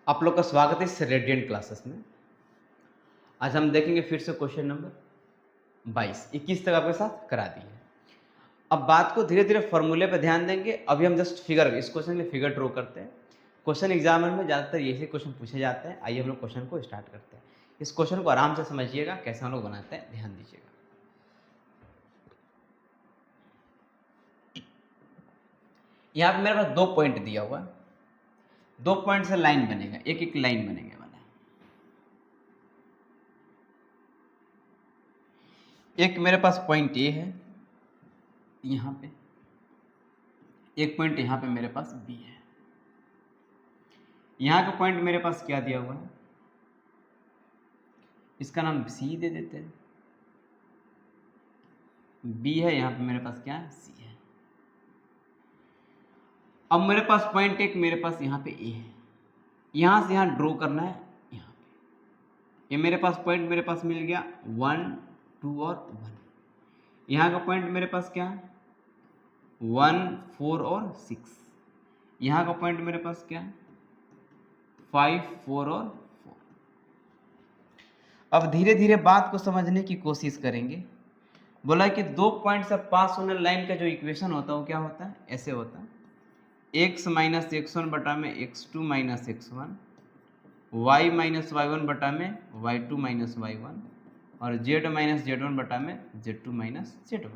आप लोग का स्वागत है इस रेडियंट क्लासेस में। आज हम देखेंगे फिर से क्वेश्चन नंबर 22 21 तक आपके साथ करा दी है। अब बात को धीरे धीरे फॉर्मूले पे ध्यान देंगे। अभी हम जस्ट फिगर इस क्वेश्चन के लिए फिगर ड्रॉ करते हैं। क्वेश्चन एग्जाम में ज़्यादातर यही क्वेश्चन पूछे जाते हैं। आइए हम लोग क्वेश्चन को स्टार्ट करते हैं। इस क्वेश्चन को आराम से समझिएगा कैसे हम लोग बनाते हैं, ध्यान दीजिएगा। यहाँ पे मेरे पास 2 पॉइंट दिया हुआ है, 2 पॉइंट से लाइन बनेगा, एक एक लाइन बनेगा वाला। एक मेरे पास पॉइंट ए है यहाँ पे, एक पॉइंट यहाँ पे मेरे पास बी है। यहाँ का पॉइंट मेरे पास क्या दिया हुआ है, इसका नाम सी दे देते हैं। बी है, यहाँ पे मेरे पास क्या है, सी है। अब मेरे पास पॉइंट एक मेरे पास यहाँ पे ए है, यहाँ से यहाँ ड्रॉ करना है। यहाँ पे ये मेरे पास पॉइंट मेरे पास मिल गया 1 2 और 1। यहाँ का पॉइंट मेरे पास क्या है 1 4 और 6। यहाँ का पॉइंट मेरे पास क्या है 5 4 और 4। अब धीरे धीरे बात को समझने की कोशिश करेंगे। बोला कि 2 पॉइंट से पास होने लाइन का जो इक्वेशन होता है वो क्या होता है, ऐसे होता है x माइनस x1 बटा में x2 minus x1, y minus y1 बटा में y2 माइनस y1 और z माइनस z1 बटा में z2 माइनस z1।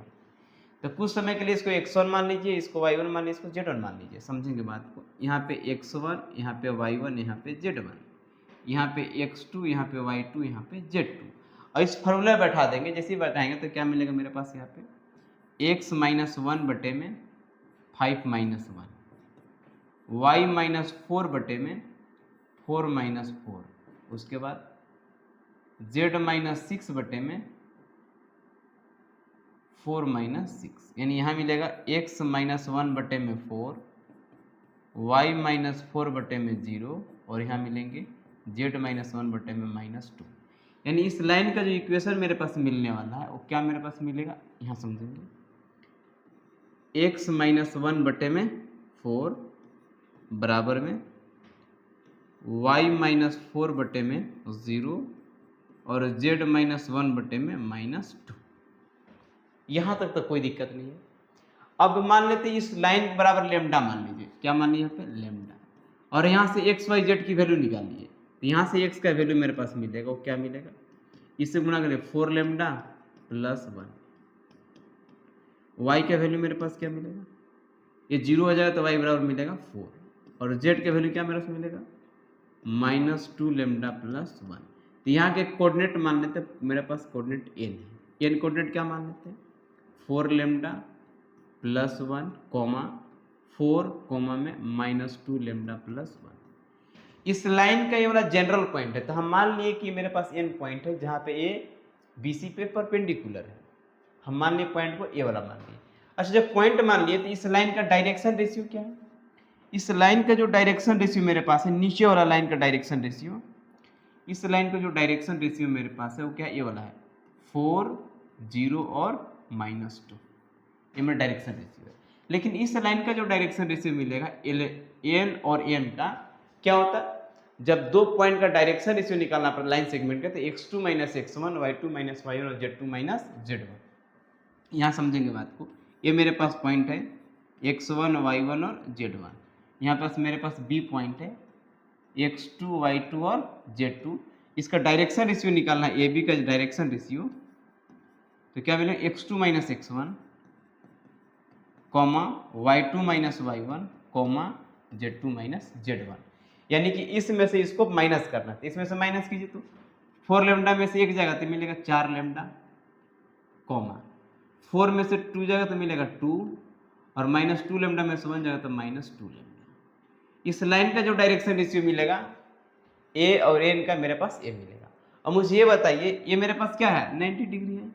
तो कुछ समय के लिए इसको x1 मान लीजिए, इसको y1 मान लीजिए, इसको z1 मान लीजिए। समझेंगे बात को। यहाँ पे x1, यहाँ पे y1, यहाँ पे z1, यहाँ पे x2, यहाँ पे y2, यहाँ पे z2। और इस फॉर्मूला बैठा देंगे। जैसे ही बैठाएंगे तो क्या मिलेगा मेरे पास यहाँ पे x माइनस 1 बटे में 5 माइनस 1, y माइनस 4 बटे में 4 माइनस 4, उसके बाद z माइनस 6 बटे में 4 माइनस 6। यानी यहाँ मिलेगा x माइनस 1 बटे में 4, y माइनस 4 बटे में 0 और यहाँ मिलेंगे z माइनस 1 बटे में माइनस 2। यानी इस लाइन का जो इक्वेशन मेरे पास मिलने वाला है वो क्या मेरे पास मिलेगा, यहाँ समझेंगे। x माइनस 1 बटे में 4 बराबर में y माइनस 4 बटे में 0 और z माइनस 1 बटे में माइनस 2। यहाँ तक तो कोई दिक्कत नहीं है। अब मान लेते हैं इस लाइन बराबर लेमडा मान लीजिए। क्या मान लीजिए यहाँ पे, लेमडा। और यहाँ से एक्स वाई जेड की वैल्यू निकालिए। तो यहाँ से x का वैल्यू मेरे पास मिलेगा, वो क्या मिलेगा, इससे गुणा करें 4 लेमडा प्लस 1। y का वैल्यू मेरे पास क्या मिलेगा, ये 0 हो जाएगा तो y बराबर मिलेगा 4 और z का वैल्यू क्या मेरे पास मिलेगा माइनस 2 लेमडा प्लस 1। तो यहाँ के कोऑर्डिनेट मान लेते हैं, मेरे पास कोऑर्डिनेट n है। n कोऑर्डिनेट क्या मान लेते हैं 4 लेमडा प्लस 1 कोमा 4 कोमा में माइनस 2 लेमडा प्लस 1। इस लाइन का ये वाला जनरल पॉइंट है। तो हम मान लिए कि मेरे पास n पॉइंट है जहाँ पे a BC पे परपेंडिकुलर है। हम मान लिए पॉइंट को a वाला मान लिए। अच्छा, जब पॉइंट मान लिए तो इस लाइन का डायरेक्शन रेशियो क्या है, इस लाइन का जो डायरेक्शन रेशियो मेरे पास है, नीचे वाला लाइन का डायरेक्शन रेशियो, इस लाइन का जो डायरेक्शन रेशियो मेरे पास है वो क्या ये वाला है 4 0 और माइनस 2। ये मेरा डायरेक्शन रेशियो है। लेकिन इस लाइन का जो डायरेक्शन रेशियो मिलेगा n और n का क्या होता है, जब 2 पॉइंट का डायरेक्शन रेशियो निकालना पड़ता लाइन सेगमेंट का, तो x2 minus x1, y2 minus y1 और z2 माइनस z1। यहाँ समझेंगे बात को। ये मेरे पास पॉइंट है x1 y1 और z1। यहाँ पास मेरे पास b पॉइंट है x2 y2 और z2। इसका डायरेक्शन रेशियो निकालना है, ab का डायरेक्शन रेशियो। तो क्या मिलेगा x2 minus x1 comma y2 minus y1 comma z2 minus z1। यानी कि इसमें से इसको माइनस करना है। इसमें से माइनस कीजिए तो 4 लेमडा में से एक जाएगा तो मिलेगा 4 लेमडा कॉमा 4 में से 2 जाएगा तो मिलेगा 2 और माइनस 2 लेमडा में से 1 जाएगा तो माइनस 2 लेमडा। इस लाइन का जो डायरेक्शन रेशियो मिलेगा a और n का मेरे पास a मिलेगा। अब मुझे ये बताइए, ये मेरे पास क्या है 90 डिग्री है।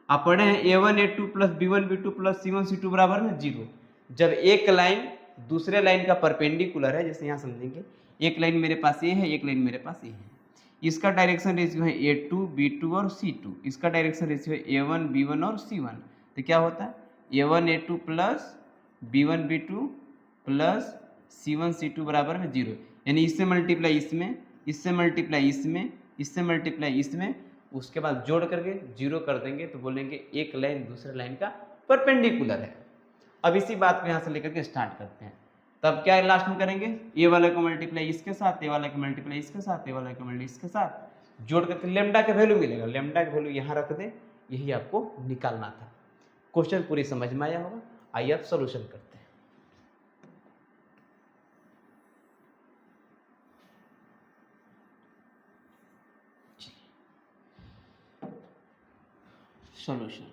आप पढ़े हैं a1 a2 plus b1 b2 plus c1 c2 बराबर में 0। जब एक लाइन दूसरे लाइन का परपेंडिकुलर है, जैसे यहाँ समझेंगे एक लाइन मेरे पास ये है, एक लाइन मेरे पास ये है, इसका डायरेक्शन रेशियो है a2 b2 और c2, इसका डायरेक्शन रेशियो है a1 b1 और c1। तो क्या होता है a1 a2 plus b1 b2 plus C1 C2 बराबर में 0, यानी इससे मल्टीप्लाई इसमें, इससे मल्टीप्लाई इसमें, इससे मल्टीप्लाई इसमें, उसके बाद जोड़ करके 0 कर देंगे तो बोलेंगे एक लाइन दूसरे लाइन का परपेंडिकुलर है। अब इसी बात को यहाँ से लेकर के स्टार्ट करते हैं। तब क्या लास्ट में करेंगे, ए वाले को मल्टीप्लाई इसके साथ, ए वाले को मल्टीप्लाई इसके साथ, ए वाले को मल्टीप्लाई इसके साथ, जोड़ करके लेमडा का वैल्यू मिलेगा। लेमडा का वैल्यू यहाँ रख दे, यही आपको निकालना था। क्वेश्चन पूरी समझ में आया होगा। आइए अब सॉल्यूशन करते हैं। Solution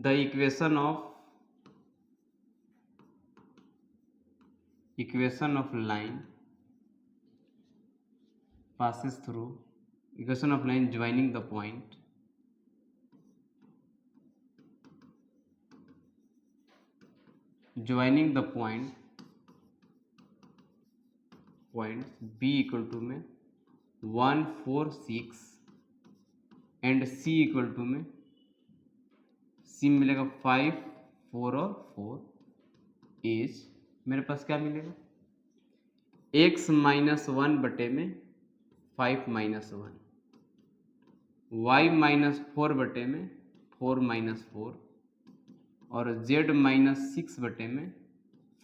the equation of line passes through equation of line joining the point points B equal to में 1 4 6 एंड C इक्वल टू में C मिलेगा 5 4 और 4 इज मेरे पास क्या मिलेगा, x माइनस 1 बटे में 5 माइनस 1, y माइनस 4 बटे में 4 माइनस 4 और z माइनस 6 बटे में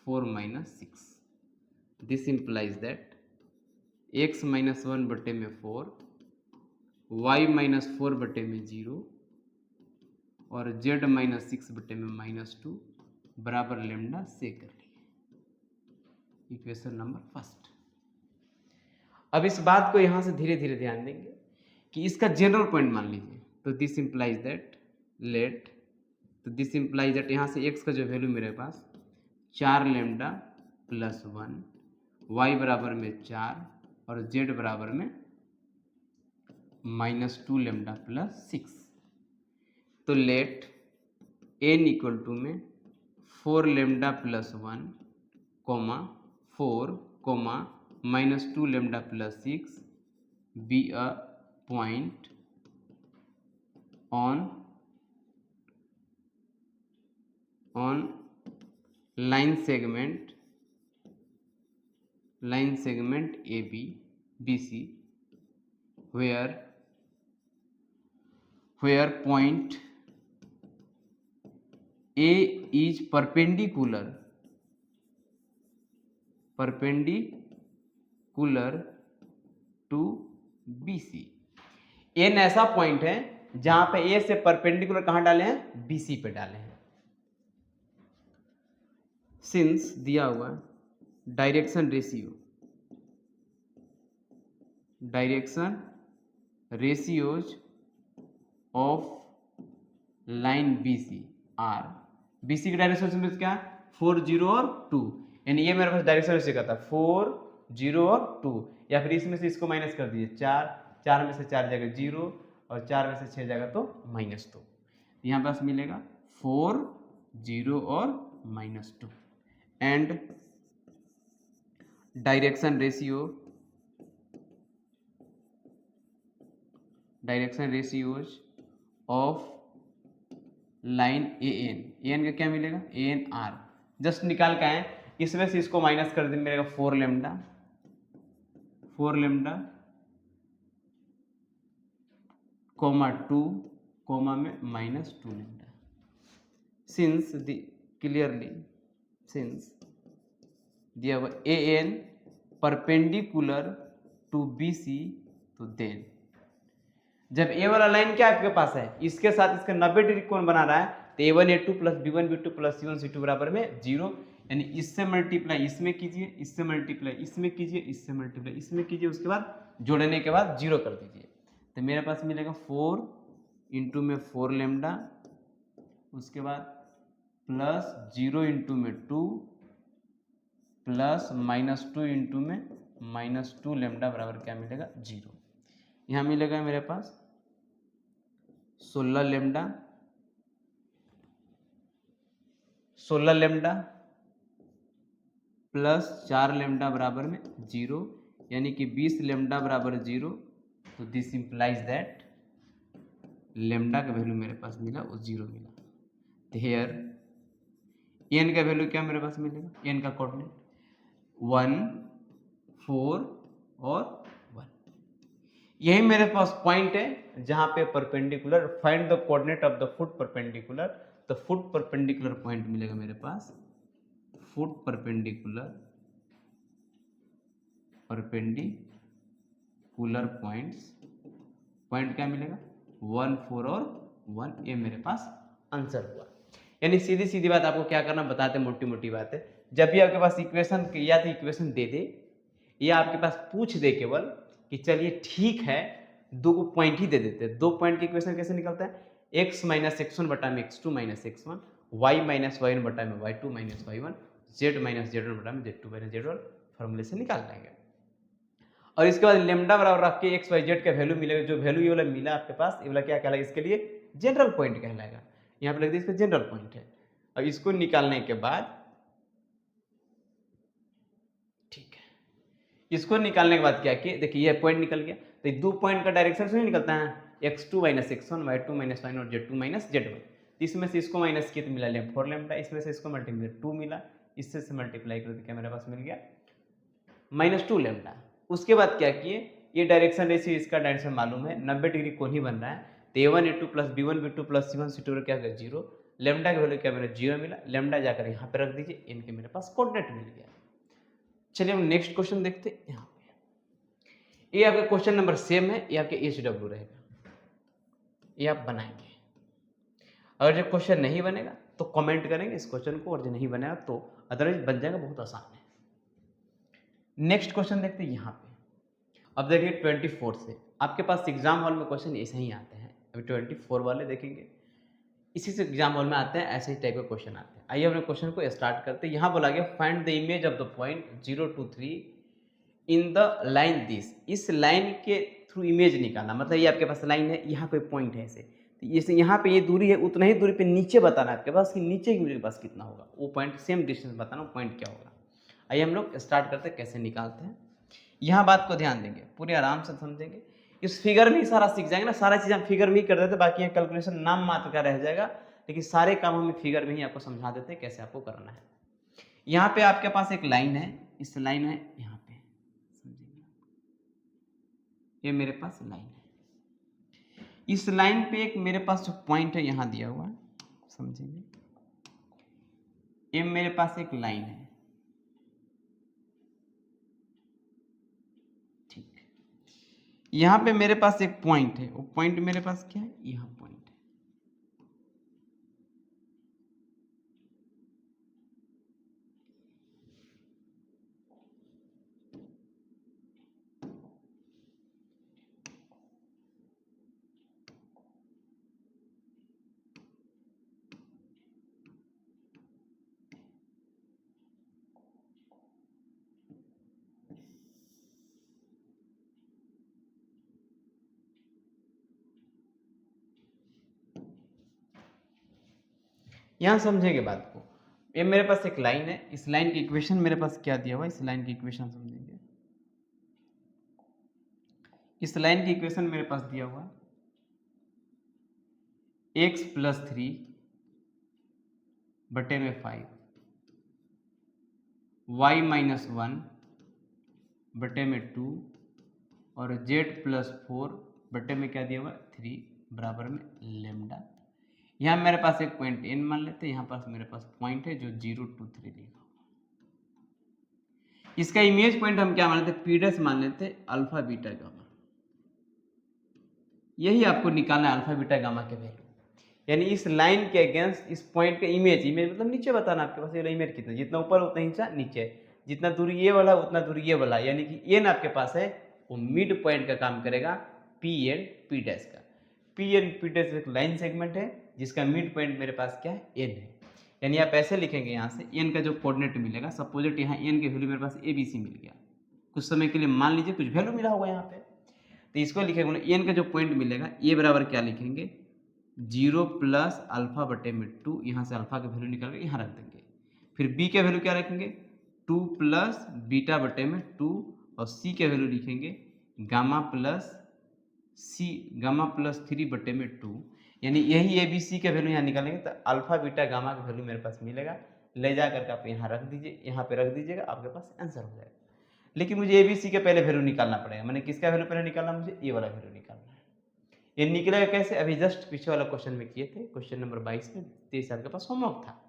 4 minus 6। This implies that x minus 1 बटे में 4, y माइनस 4 बटे में 0 और z माइनस 6 बटे में -2 बराबर लेमडा से कर लिए। Equation number first. अब इस बात को यहां से धीरे धीरे ध्यान देंगे कि इसका जनरल पॉइंट मान लीजिए, तो दिस इंप्लाइज दैट यहां से x का जो वैल्यू मेरे पास 4 लेमडा प्लस 1, y बराबर में 4 और z बराबर में -2 लेमडा प्लस 6। तो लेट n इक्वल टू में 4 lambda plus 1 comma 4 comma -2 lambda plus 6 be a point on line segment AB BC where point A is perpendicular to BC। n ऐसा point है जहां पे A से perpendicular कहां डाले हैं, BC पे डाले हैं। सिंस दिया हुआ direction ratios of line BC are, BC की डायरेक्शन में क्या 4 0 और 2, यानी ये मेरे पास डायरेक्शन रेशियो का था 4 0 और 2, या फिर इसमें से इसको माइनस कर दीजिए 4 में से 4 जाएगा 0 और 4 में से 6 जाएगा तो -2। यहाँ पास मिलेगा 4 0 और -2 and direction ratios of line AN का क्या मिलेगा, ANR जस्ट निकाल के आए, इसमें से इसको माइनस कर देंगे मिलेगा 4 लेमडा कोमा 2 कोमा में -2 लेमडा। सिंस दिया हुआ AN परपेंडिकुलर टू BC, तो देन जब ए वाला लाइन क्या आपके पास है, इसके साथ इसका 90 डिग्री कोण बना रहा है, तो A1 A2 plus B1 B2 plus C1 C2 बराबर में 0, यानी इससे मल्टीप्लाई इसमें कीजिए, इससे मल्टीप्लाई इसमें कीजिए, इससे मल्टीप्लाई इसमें कीजिए, उसके बाद जोड़ने के बाद 0 कर दीजिए, तो मेरे पास मिलेगा 4 इंटू में 4 लेमडा, उसके बाद प्लस 0 इंटू में 2 प्लस -2 इंटू में -2 लेमडा बराबर क्या मिलेगा 0। यहाँ मिलेगा मेरे पास 16 लेमडा प्लस 4 लेमडा बराबर में 0, यानी कि 20 लेमडा बराबर 0। तो दिस इम्प्लाइज दैट लेमडा का वैल्यू मेरे पास मिला वो 0 मिला। तो हेयर एन का वैल्यू क्या मेरे पास मिलेगा, एन का कोऑर्डिनेट 1, 4 और 1। यही मेरे पास पॉइंट है जहां पे perpendicular, find the coordinate of the foot perpendicular. तो फुट परपेंडिकुलर पॉइंट मिलेगा मेरे पास, फुट परपेंडिकुलर पॉइंट्स, पॉइंट क्या मिलेगा 1, 4 और 1। ये मेरे पास आंसर हुआ। यानी सीधी सीधी बात आपको क्या करना बताते, मोटी मोटी बात है। जब भी आपके पास इक्वेशन या तो इक्वेशन दे दे या आपके पास पूछ दे केवल कि चलिए ठीक है, दो को पॉइंट ही दे देते हैं। 2 पॉइंट की इक्वेशन कैसे निकलता है, x माइनस x1 बटा में x2 minus x1, y minus y1 बटा में y2 minus y1, z minus z1 बटा में z2 माइनस z1 फॉर्मूले से निकाल लेंगे। और इसके बाद लेमडा बराबर रख के एक्स वाई जेड का वैल्यू मिलेगा। जो वैल्यू ये वाला मिला आपके पास, ये वाला क्या कहलाएगा, इसके लिए जनरल पॉइंट कहलाएगा। यहाँ पे लिख दिया इसका जनरल पॉइंट है। और इसको निकालने के बाद ठीक है, इसको निकालने के बाद क्या किए, देखिए ये पॉइंट निकल गया। तो ये 2 पॉइंट का डायरेक्शन से नहीं निकलता है, x2 minus x1, y2 minus y1 और z2 माइनस z1। इसमें से इसको माइनस किया तो मिला 4 लेमडा, इसमें से इसको मल्टीप्लाई 2 मिला, इससे से मल्टीप्लाई करके क्या मेरे पास मिल गया -2 लेमडा। उसके बाद क्या किए, ये डायरेक्शन रेशियो इसका डायरेक्शन मालूम है, 90 डिग्री कोण ही बन रहा है। तो a1 a2 plus b1 b2 plus c1 c2 क्या होगा 0। लेमडा का वैल्यू क्या मेरा 0 मिला, लेमडा जाकर यहाँ पे रख दीजिए, इनके मेरे पास कोऑर्डिनेट मिल गया। चलिए हम नेक्स्ट क्वेश्चन देखते हैं। यहाँ पे ये आपका क्वेश्चन नंबर सेम है, ये आपके HW रहेगा, ये आप बनाएंगे। अगर जब क्वेश्चन नहीं बनेगा तो कमेंट करेंगे इस क्वेश्चन को, और जो नहीं बनेगा तो अदरवाइज बन जाएगा, बहुत आसान है। नेक्स्ट क्वेश्चन देखते हैं यहाँ पे। अब देखिए 24 से आपके पास एग्जाम हॉल में क्वेश्चन ऐसे ही आते हैं। अभी 24 वाले देखेंगे, इसी से एग्जाम हॉल में आते हैं, ऐसे ही टाइप के क्वेश्चन आते हैं। आइए अपने क्वेश्चन को स्टार्ट करते हैं। यहाँ बोला गया find the image of the point 0 to 3 in the line this. इस लाइन के थ्रू इमेज निकालना, मतलब ये आपके पास लाइन है, यहाँ कोई पॉइंट है ऐसे, तो जैसे यहाँ पे ये दूरी है, उतना ही दूरी पे नीचे बताना आपके पास कि नीचे की दूरी के पास कितना होगा, वो पॉइंट सेम डिस्टेंस बताना, वो पॉइंट क्या होगा। आइए हम लोग स्टार्ट करते हैं कैसे निकालते हैं। यहाँ बात को ध्यान देंगे, पूरे आराम से समझेंगे। इस फिगर में ही सारा सीख जाएंगे ना, सारा चीज़ हम फिगर में ही कर देते, बाकी यहाँ कैलकुलेशन नाम मात्र का रह जाएगा, लेकिन सारे काम हम फिगर में ही आपको समझा देते हैं कैसे आपको करना है। यहाँ पे आपके पास एक लाइन है, इस लाइन है यहाँ पे, समझेंगे, ये मेरे पास लाइन है। इस लाइन पे एक मेरे पास जो पॉइंट है यहाँ दिया हुआ है, समझेंगे, ये मेरे पास एक लाइन है, ठीक। यहाँ पे मेरे पास एक पॉइंट है, वो पॉइंट मेरे पास क्या है, यहाँ पॉइंट है। यहाँ समझेंगे बात को। ये मेरे पास एक लाइन है, इस लाइन की इक्वेशन मेरे पास क्या दिया हुआ है, इस लाइन की इक्वेशन समझेंगे। इस लाइन की इक्वेशन मेरे पास दिया हुआ है x प्लस 3 बटे में 5, y माइनस 1 बटे में 2 और z प्लस 4 बटे में क्या दिया हुआ 3 बराबर में लेमडा। यहाँ मेरे पास एक पॉइंट n मान लेते हैं, यहाँ पास मेरे पास पॉइंट है जो 0 to 3 लिखा हुआ। इसका इमेज पॉइंट हम क्या मान लेते, पी डैश मान लेते, अल्फा बीटा गामा। यही आपको निकालना है, अल्फा बीटा गामा के वैल्यू। यानी इस लाइन के अगेंस्ट इस पॉइंट का इमेज, इमेज मतलब नीचे बताना आपके पास, ये इमेज कितना, जितना ऊपर उतना ही नीचे, जितना दूरी ये वाला उतना दूरी ये वाला, यानी कि एन आपके पास है, वो मिड पॉइंट का काम करेगा, पी एंड पी डैश का। पी एंड पी डैश एक लाइन सेगमेंट है जिसका मिड पॉइंट मेरे पास क्या है, एन है। यानी आप ऐसे लिखेंगे, यहाँ से एन का जो कोऑर्डिनेट मिलेगा, सपोजिट यहाँ एन के वैल्यू मेरे पास ए बी सी मिल गया, कुछ समय के लिए मान लीजिए कुछ वैल्यू मिला होगा यहाँ पे, तो इसको लिखेंगे एन का जो पॉइंट मिलेगा, ये बराबर क्या लिखेंगे 0 प्लस अल्फा बटे में 2, यहाँ से अल्फा का वैल्यू निकाल के यहाँ रख देंगे। फिर बी का वैल्यू क्या रखेंगे 2 प्लस बीटा बटे में 2 और सी के वैल्यू लिखेंगे गामा प्लस 3 बटे में 2, यानी यही ए बी सी के वैल्यू यहाँ निकालेंगे तो अल्फा बीटा गामा का वैल्यू मेरे पास मिलेगा। ले जा करके आप यहाँ रख दीजिए, यहाँ पे रख दीजिएगा, आपके पास आंसर हो जाएगा। लेकिन मुझे ए बी सी के पहले वैल्यू निकालना पड़ेगा। मैंने किसका वैल्यू पहले निकालना, मुझे ए वाला वैल्यू निकालना है। ये निकलेगा कैसे, अभी जस्ट पीछे वाला क्वेश्चन में किए थे, क्वेश्चन नंबर 22 में 23 आपके पास होमवर्क था।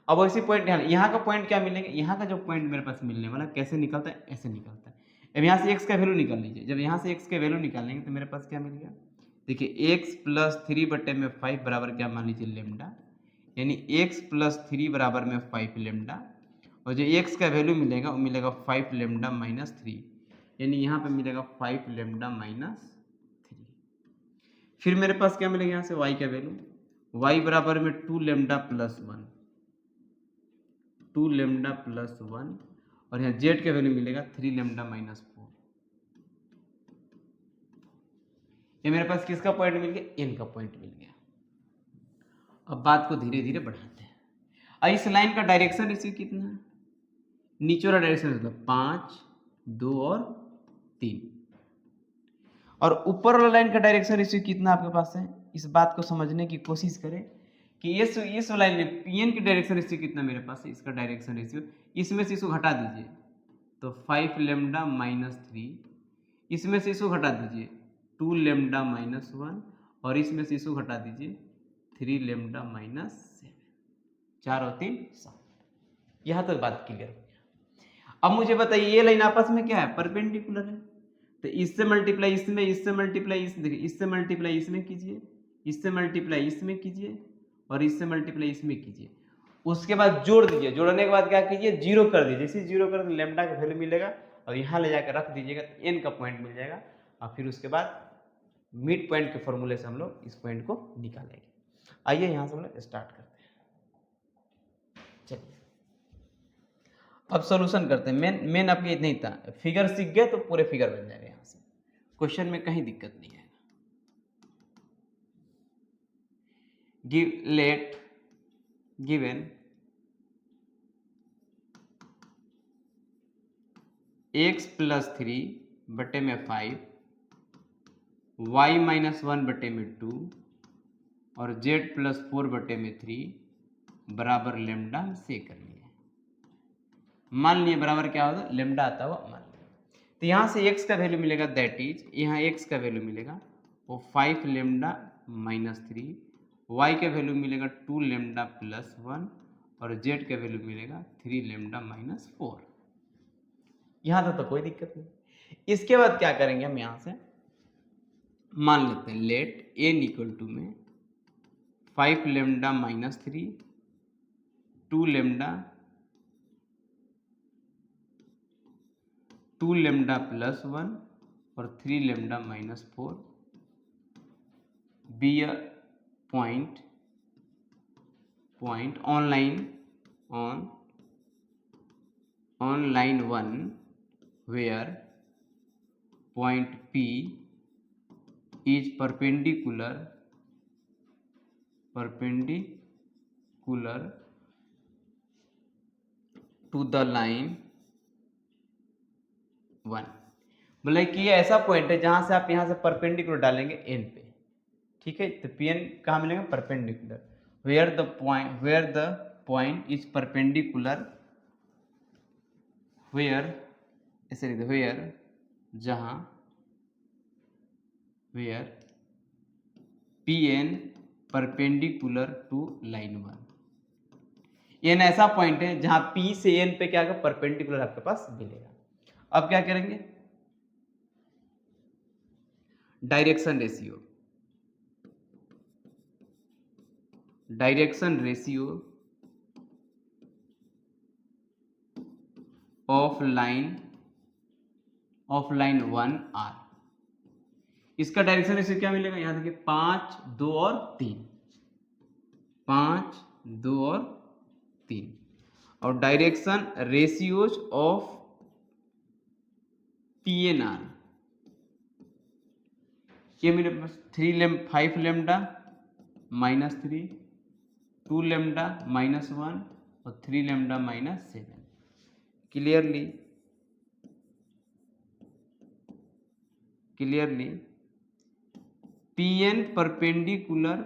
अब वैसे पॉइंट यहाँ का पॉइंट क्या मिलेंगे, यहाँ का जो पॉइंट मेरे पास मिलने वाला कैसे निकलता है, ऐसे निकलता है। अब यहाँ से x का वैल्यू निकाल लीजिए। जब यहाँ से x के वैल्यू निकालेंगे तो मेरे पास क्या मिलेगा, देखिए x प्लस 3 बटे में 5 बराबर क्या मान लीजिए लेमडा, यानी x प्लस 3 बराबर में 5 लेमडा, और जो x का वैल्यू मिलेगा वो मिलेगा 5 लेमडा माइनस 3, यानी यहाँ पे मिलेगा 5 लेमडा माइनस 3। फिर मेरे पास क्या मिलेगा यहाँ से y का वैल्यू, y बराबर में 2 लेमडा प्लस 1, 2 लेमडा प्लस 1, और यहाँ z का वैल्यू मिलेगा 3 लेमडा माइनस 4। ये मेरे पास किसका पॉइंट मिल गया, n का पॉइंट मिल गया। अब बात को धीरे धीरे बढ़ाते हैं। अब इस लाइन का डायरेक्शन रेशियो कितना है, नीचे वाला डायरेक्शन मतलब 5, 2 और 3, और ऊपर वाला लाइन का डायरेक्शन रेशियो कितना आपके पास है। इस बात को समझने की कोशिश करें कि इस लाइन में पीएन की डायरेक्शन रेशियो कितना मेरे पास है, इसका डायरेक्शन रेशियो, इसमें से इसको घटा दीजिए तो 5 लेमडा माइनस 3, इसमें से इसको घटा दीजिए 2 लेमडा माइनस 1, और इसमें से इसको घटा दीजिए 3 लेमडा माइनस 7, 4 और 3 7। यहाँ तक बात क्लियर हो गया। अब मुझे बताइए ये लाइन आपस में क्या है, परपेंडिकुलर है, तो इससे मल्टीप्लाई इसमें, इससे मल्टीप्लाई इस, देखिए इससे मल्टीप्लाई इसमें कीजिए, इससे मल्टीप्लाई इसमें कीजिए, और इससे मल्टीप्लाई इसमें कीजिए। उसके बाद जोड़ दीजिए, जोड़ने के बाद क्या कीजिए, जीरो कर दीजिए। जैसे जीरो कर दीजिए लेमडा का वैल्यू मिलेगा, और यहाँ ले जाकर रख दीजिएगा तो एन का पॉइंट मिल जाएगा। और फिर उसके बाद मिड पॉइंट के फॉर्मूले से हम लोग इस पॉइंट को निकालेंगे। आइए यहाँ से हम लोग स्टार्ट करते हैं। चलिए अब सॉल्यूशन करते हैं। मेन आपके इतना ही था, फिगर सीख गए तो पूरे फिगर बन जाएगा। यहाँ से क्वेश्चन में कहीं दिक्कत नहीं है। गिवन x प्लस 3 बटे में 5, y माइनस 1 बटे में 2, और z प्लस 4 बटे में 3 बराबर लेमडा से कर लिए। मान लिए बराबर क्या होगा, लेमडा आता हुआ मान लिया। तो यहाँ से x का वैल्यू मिलेगा, दैट इज यहाँ x का वैल्यू मिलेगा वो 5 लेमडा माइनस 3, y का वैल्यू मिलेगा 2 लेमडा प्लस 1, और z का वैल्यू मिलेगा 3 लेमडा माइनस 4। यहाँ तक तो कोई दिक्कत नहीं। इसके बाद क्या करेंगे हम, यहाँ से मान लेते हैं लेट n इक्वल टू में 5 लेमडा माइनस 3, 2 लेमडा प्लस 1, और 3 lambda minus 4 B a point on line 1 where point P is perpendicular to the line 1। बोले कि ये ऐसा पॉइंट है जहां से आप यहां से परपेंडिकुलर डालेंगे एन पे, ठीक है। तो पी एन कहाँ मिलेगा, perpendicular, where the point is perpendicular, where ऐसे लिखते, वेयर जहां, where P N perpendicular to line 1। N ऐसा पॉइंट है जहां पी से एन पे क्या होगा, परपेंडिकुलर आपके पास मिलेगा। अब क्या करेंगे, direction ratio of line 1 are. इसका डायरेक्शन रेशियो क्या मिलेगा, यहां देखिए 5, 2 और 3, 5, 2 और 3, और डायरेक्शन रेशियोज ऑफ PNR ये मेरे पास 5 लेमडा माइनस 3, 2 लेमडा माइनस 1, और 3 lambda minus 7। Clearly P N perpendicular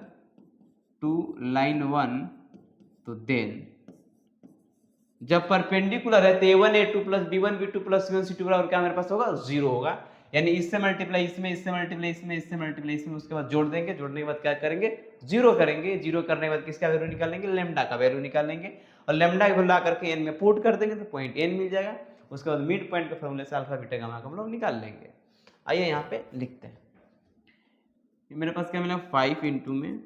to line 1, तो देन जब परपेंडिकुलर है तो a1 a2 plus b1 b2 plus c1 c2 बराबर क्या मेरे पास होगा 0 होगा, यानी इससे मल्टीप्लाई इसमें, इससे मल्टीप्लाई इसमें, इससे मल्टीप्लाई इसमें, उसके बाद जोड़ देंगे, जोड़ने के बाद क्या करेंगे 0 करेंगे, 0 करने के बाद किसका वैल्यू निकालेंगे लेमडा का वैल्यू निकालेंगे, और लेमडा का वैल्यू ला करके n में पुट कर देंगे तो पॉइंट n मिल जाएगा, उसके बाद मिड पॉइंट के फॉर्मूले से अल्फा बीटा गामा का हम लोग निकाल लेंगे। आइए यहाँ पे लिखते हैं, मेरे पास क्या मिला 5 इंटू में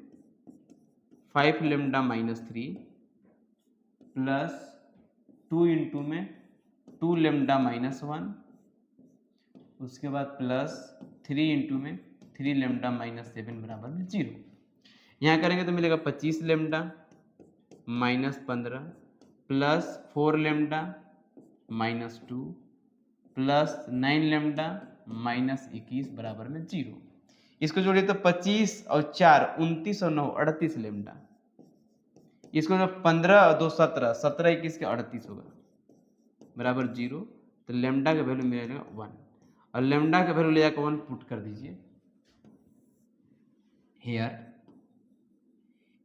5 लेमडा माइनस 3 प्लस 2 इंटू में 2 लेमडा माइनस 1, उसके बाद प्लस 3 इंटू में 3 लेमडा माइनस 7 बराबर में 0। यहाँ करेंगे तो मिलेगा 25 lambda minus 15 plus 4 lambda minus 2 plus 9 lambda minus 21 बराबर में 0। इसको जोड़िए तो 25 और 4 29 और 9 38 लेमडा, इसको जो 15 और 2 17 17 21 के 38 होगा बराबर 0, तो लेमडा का वैल्यू मिलेगा 1, और लेमडा का वैल्यू ले जाकर 1 पुट कर दीजिए हेयर,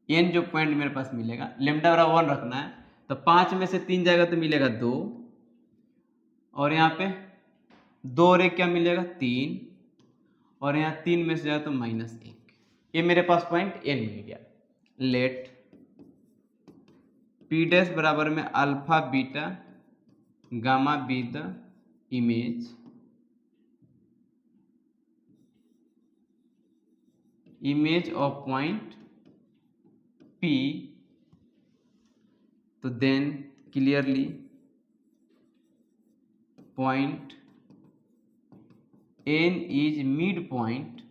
एन जो पॉइंट मेरे पास मिलेगा लेमडा बराबर 1 रखना है, तो 5 में से 3 जाएगा तो मिलेगा 2, और यहाँ पे 2 और 1 क्या मिलेगा 3, और यहाँ 3 में से जाएगा तो -1, ये मेरे पास पॉइंट एन मिल गया। लेट पी डैश बराबर में alpha beta gamma be the image of point P, तो then clearly point N is midpoint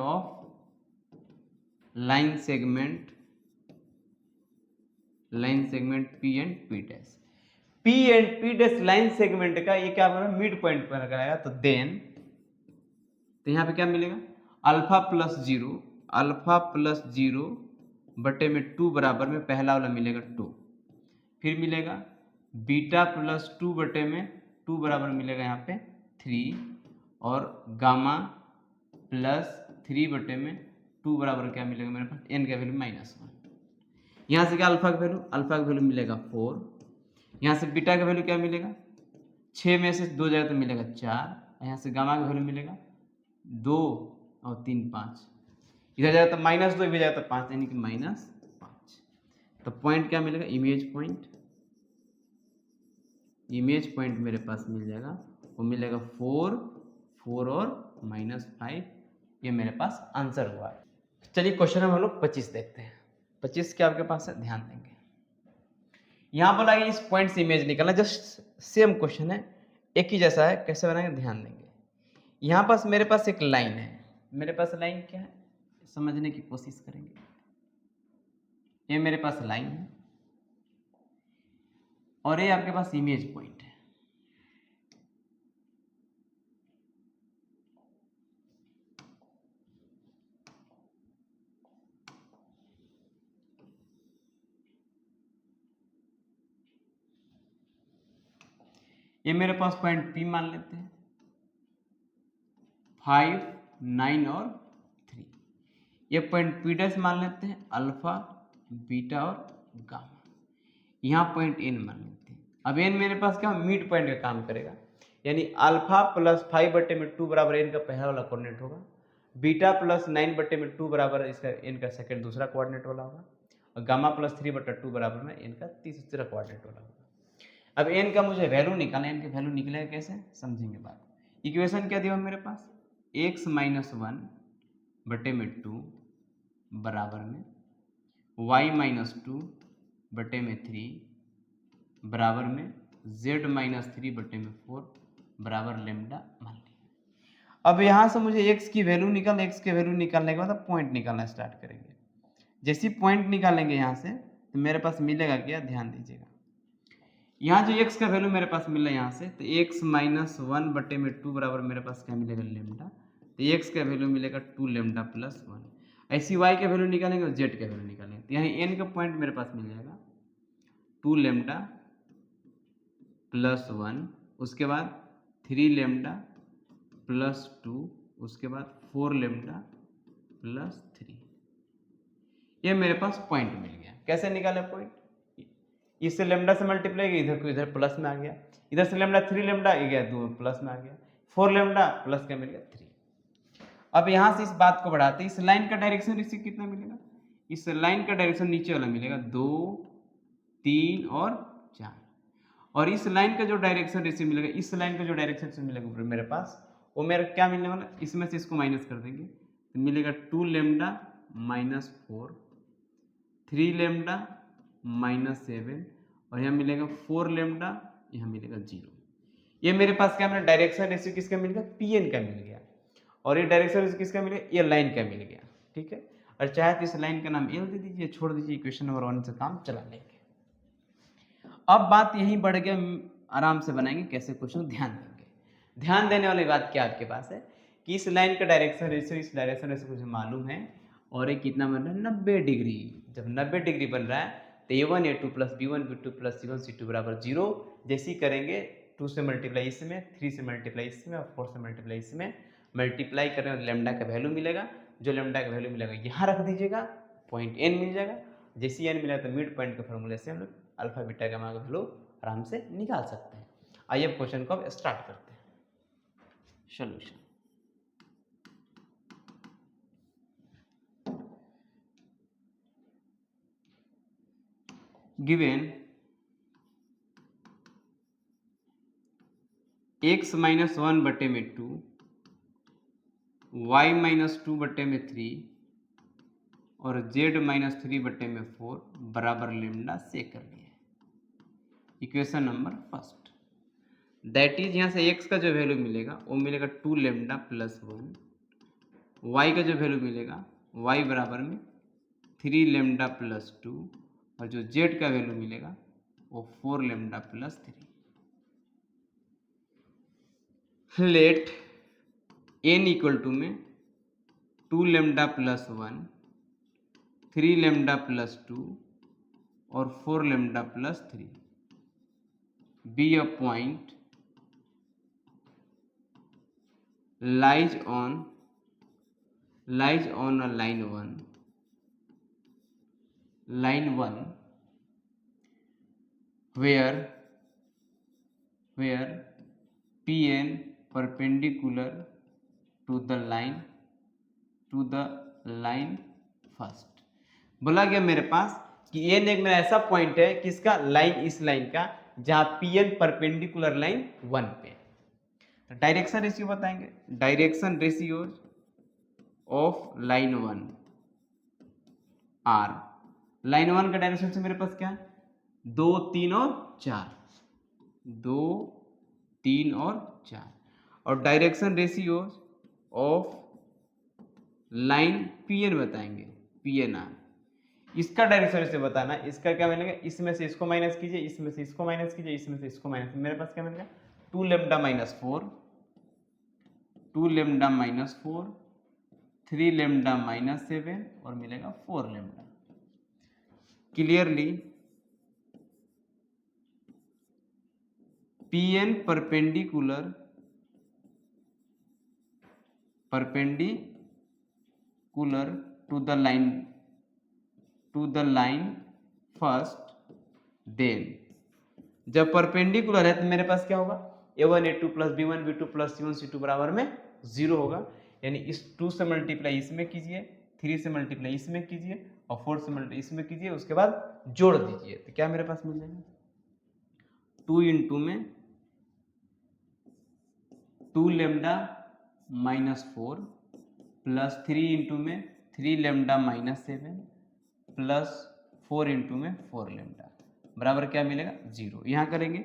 of line segment P and P dash। P and P dash line segment का ये क्या बना mid point पर लगाया, तो देन तो यहाँ पे क्या मिलेगा अल्फा प्लस जीरो बटे में 2 बराबर में पहला वाला मिलेगा 2, फिर मिलेगा बीटा प्लस 2 बटे में 2 बराबर मिलेगा यहाँ पे 3, और गामा प्लस 3 बटे में 2 बराबर क्या मिलेगा मेरे पास n का वैल्यू -1। यहाँ से क्या अल्फा का वैल्यू मिलेगा 4, यहाँ से बीटा का वैल्यू क्या मिलेगा 6 में से 2 जाएगा तो मिलेगा 4, यहाँ से गामा का वैल्यू मिलेगा 2 और 3 5, इधर जाएगा तो -2 इधर जाएगा तो 5, यानी कि -5। तो पॉइंट क्या मिलेगा इमेज पॉइंट मेरे पास मिल जाएगा, वो मिलेगा 4 और -5, ये मेरे पास आंसर हुआ है। चलिए क्वेश्चन हम लोग 25 देखते हैं। 25 क्या आपके पास है, ध्यान देंगे। यहाँ बोला कि इस पॉइंट से इमेज निकालना, जस्ट सेम क्वेश्चन है, एक ही जैसा है, कैसे बनाएंगे ध्यान देंगे। यहाँ पास मेरे पास एक लाइन है, मेरे पास लाइन क्या है समझने की कोशिश करेंगे। ये मेरे पास लाइन है और ये आपके पास इमेज पॉइंट है। ये मेरे पास पॉइंट P मान लेते हैं, 5 9 और 3। ये पॉइंट P डैश मान लेते हैं, अल्फा बीटा और गामा। यहाँ पॉइंट N मान लेते हैं। अब N मेरे पास क्या मिड पॉइंट का काम करेगा, यानी अल्फा प्लस 5 बटे में 2 बराबर N का पहला वाला कोऑर्डिनेट होगा, बीटा प्लस 9 बटे में 2 बराबर इसका N का सेकंड दूसरा कोऑर्डिनेट वाला होगा, और गामा प्लस 3 बटा 2 बराबर में N का तीसरा कोऑर्डिनेट वाला होगा। अब n का मुझे वैल्यू निकालना है, n की वैल्यू निकलेगा कैसे समझेंगे बात। इक्वेशन क्या दिया मेरे पास, x माइनस 1 बटे में 2 बराबर में y माइनस 2 बटे में 3 बराबर में z माइनस 3 बटे में 4 बराबर लेमडा मान लिया। अब यहाँ से मुझे x की वैल्यू x के वैल्यू निकालने के बाद पॉइंट निकालना स्टार्ट करेंगे। जैसे पॉइंट निकालेंगे यहाँ से तो मेरे पास मिलेगा क्या, ध्यान दीजिएगा। यहाँ जो x का वैल्यू मेरे पास मिला यहाँ से, तो x माइनस 1 बटे में 2 बराबर मेरे पास क्या मिलेगा लेमडा, तो x का वैल्यू मिलेगा 2 लेमडा प्लस 1। ऐसी y का वैल्यू निकालेंगे और z का वैल्यू निकालेंगे, तो यहाँ n का पॉइंट मेरे पास मिल जाएगा 2 लेमडा प्लस 1, उसके बाद 3 लेमडा प्लस 2, उसके बाद 4 लेमडा प्लस 3। ये मेरे पास पॉइंट मिल गया। कैसे निकाले पॉइंट? इससे लेमडा से मल्टीप्लाई किया, इधर को इधर प्लस में आ गया, इधर से लेमडा 3 लेमडा गया 2 प्लस में आ गया, 4 लेमडा प्लस क्या मिल गया 3। अब यहां से इस बात को बढ़ाते, इस लाइन का डायरेक्शन इससे कितना मिलेगा? इस लाइन का डायरेक्शन नीचे वाला मिलेगा 2, 3 और 4। और इस लाइन का जो डायरेक्शन रेशियो मिलेगा, इस लाइन का जो डायरेक्शन से मिलेगा मेरे पास, वो मेरा क्या मिलने वाला, इसमें से इसको माइनस कर देंगे तो मिलेगा 2 लेमडा माइनस 4, 3 लेमडा माइनस 7, और यहाँ मिलेगा 4 लेमडा, यहाँ मिलेगा 0। ये मेरे पास क्या मिला, डायरेक्शन रेशियो किसका मिल गया? पीएन का मिल गया। और ये डायरेक्शन रेशियो किसका मिल गया? ये लाइन का मिल गया। ठीक है, और चाहे तो इस लाइन का नाम एल दे दीजिए, छोड़ दीजिए, इक्वेशन नंबर 1 से काम चला लेंगे। अब बात यहीं बढ़ गया, आराम से बनाएंगे कैसे क्वेश्चन, ध्यान देंगे। ध्यान देने वाली बात क्या आपके पास है कि इस लाइन का डायरेक्शन रेशियो, इस डायरेक्शन रेशियो मुझे मालूम है, और ये कितना बन रहा है? 90 डिग्री। जब 90 डिग्री बन रहा है तो a1 a2 plus b1 b2 plus c1 c2 बराबर 0। जैसे ही करेंगे 2 से मल्टीप्लाई इसमें, 3 से मल्टीप्लाई इसमें और 4 से मल्टीप्लाई इसमें, मल्टीप्लाई करें तो लेमडा का वैल्यू मिलेगा। जो लेमडा का वैल्यू मिलेगा यहाँ रख दीजिएगा, पॉइंट एन मिल जाएगा। जैसे एन मिला तो मिड पॉइंट के फॉर्मूले से हम लोग अल्फा बीटा गामा का वैल्यू आराम से निकाल सकते हैं। आइए अब क्वेश्चन को अब स्टार्ट करते हैं। सॉल्यूशन। गिवन x माइनस 1 बटे में 2, y माइनस 2 बटे में 3 और z माइनस 3 बटे में 4 बराबर लेमडा से कर लिया। Equation number first, that is यहाँ से x का जो वैल्यू मिलेगा वो मिलेगा 2 लेमडा प्लस 1, y का जो वैल्यू मिलेगा y बराबर में 3 लेमडा प्लस 2, और जो z का वैल्यू मिलेगा वो 4 lambda plus 3। Let n equal to में 2 लेमडा प्लस 1, 3 लेमडा प्लस 2 और 4 lambda plus 3 B a point lies on a line 1 where Pn perpendicular to the line first। बोला गया मेरे पास कि एन एक मेरा ऐसा पॉइंट है किसका, लाइन, इस लाइन का, जहां Pn परपेंडिकुलर लाइन 1 पे। डायरेक्शन रेशियो बताएंगे, direction ratio of line 1 are. Line 1 का डायरेक्शन से मेरे पास क्या है? 2, 3 और 4, 2, 3 और 4। और direction ratio of line PN बताएंगे, पीएनआर। इसका डायरेक्शन रेशियो बताना, इसका क्या मिलेगा? इसमें से इसको माइनस कीजिए, इसमें से इसको माइनस कीजिए, इसमें से इसको माइनस, मेरे पास क्या मिलेगा? 2 lambda minus 4, 2 lambda minus 4, 3 lambda minus 7 और मिलेगा 4 lambda. Clearly Pn perpendicular to the line first, then जब परपेंडिकुलर है तो मेरे पास क्या होगा? a1 a2 plus b1 b2 plus c1 c2 बराबर में 0 होगा। यानी इस 2 से मल्टीप्लाई इसमें कीजिए, 3 से मल्टीप्लाई इसमें कीजिए और 4 से मल्टीप्लाई इसमें कीजिए, उसके बाद जोड़ दीजिए तो क्या मेरे पास मिल जाएगा? 2 इंटू में 2 लेमडा माइनस 4 प्लस 3 इंटू में 3 लेमडा माइनस 7 प्लस 4 इंटू में 4 लेमडा बराबर क्या मिलेगा? 0। यहाँ करेंगे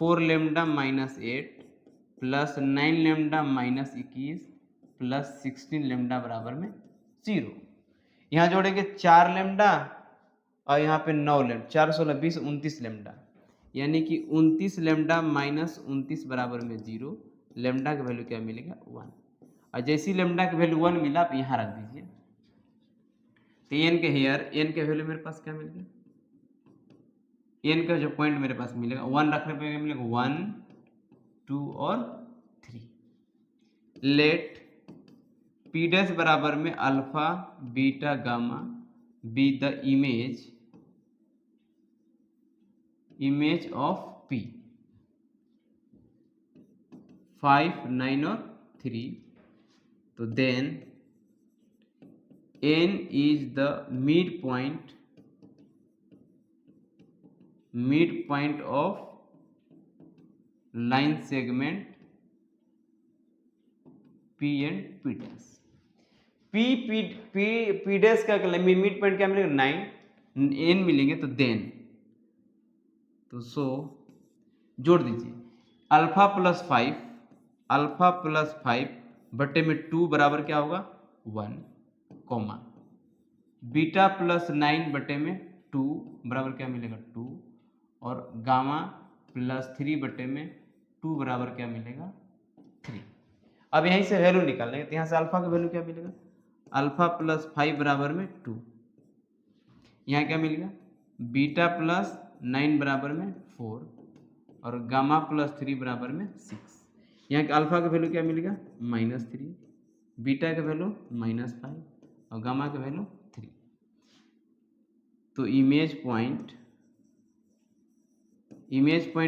4 lambda minus 8 plus 9 lambda minus 21 plus 16 lambda बराबर में 0। यहाँ जोड़ेंगे 4 लेमडा और यहाँ पे 9 लेमडा, 4 16 20 29 लेमडा, यानी कि 29 लेमडा माइनस 29 बराबर में 0। लेमडा का वैल्यू क्या मिलेगा? 1। और जैसी लेमडा का वैल्यू 1 मिला आप यहाँ रख दीजिए तो एन के वैल्यू मेरे पास क्या मिल गया? एन का जो पॉइंट मेरे पास मिलेगा 1 रखने पे मिलेगा 1 2 और 3। लेट पी डैश बराबर में alpha beta gamma be the image of P 5 9 और 3। तो then n is the midpoint of line segment p and p dash। p dash का मिड पॉइंट क्या मिलेगा 9, n मिलेंगे तो देन तो सो जोड़ दीजिए अल्फा प्लस 5 बटे में 2 बराबर क्या होगा 1, कॉमा बीटा प्लस 9 बटे में 2 बराबर क्या मिलेगा 2, और गामा प्लस 3 बटे में 2 बराबर क्या मिलेगा 3। अब यहीं से वैल्यू निकालेंगे तो यहाँ से अल्फा का वैल्यू क्या मिलेगा अल्फा प्लस 5 बराबर में 2, यहाँ क्या मिलेगा बीटा प्लस 9 बराबर में 4 और गामा प्लस 3 बराबर में 6। यहाँ का अल्फा का वैल्यू क्या मिलेगा -3, बीटा का वैल्यू -5 और गामा का वैल्यू 3। तो इमेज पॉइंट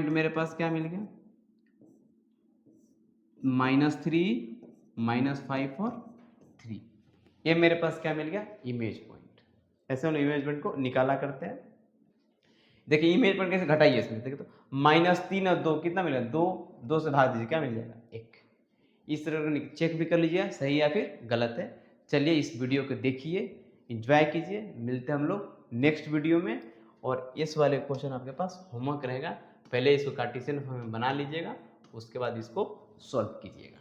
मेरे पास क्या मिल गया -3 -5 और 3। ये मेरे पास क्या मिल गया इमेज पॉइंट। ऐसे हम लोग इमेज पॉइंट को निकाला करते हैं। देखिए इमेज पॉइंट कैसे घटाइए इसमें, देखिए तो -3 और 2 कितना मिलेगा 2 से भाग दीजिए क्या मिल जाएगा 1। इस तरह चेक भी कर लीजिए सही या फिर गलत है। चलिए इस वीडियो को देखिए, एंजॉय कीजिए, मिलते हैं हम लोग नेक्स्ट वीडियो में। और इस वाले क्वेश्चन आपके पास होमवर्क रहेगा, पहले इसको कार्टेशियन फॉर्म में बना लीजिएगा, उसके बाद इसको सॉल्व कीजिएगा।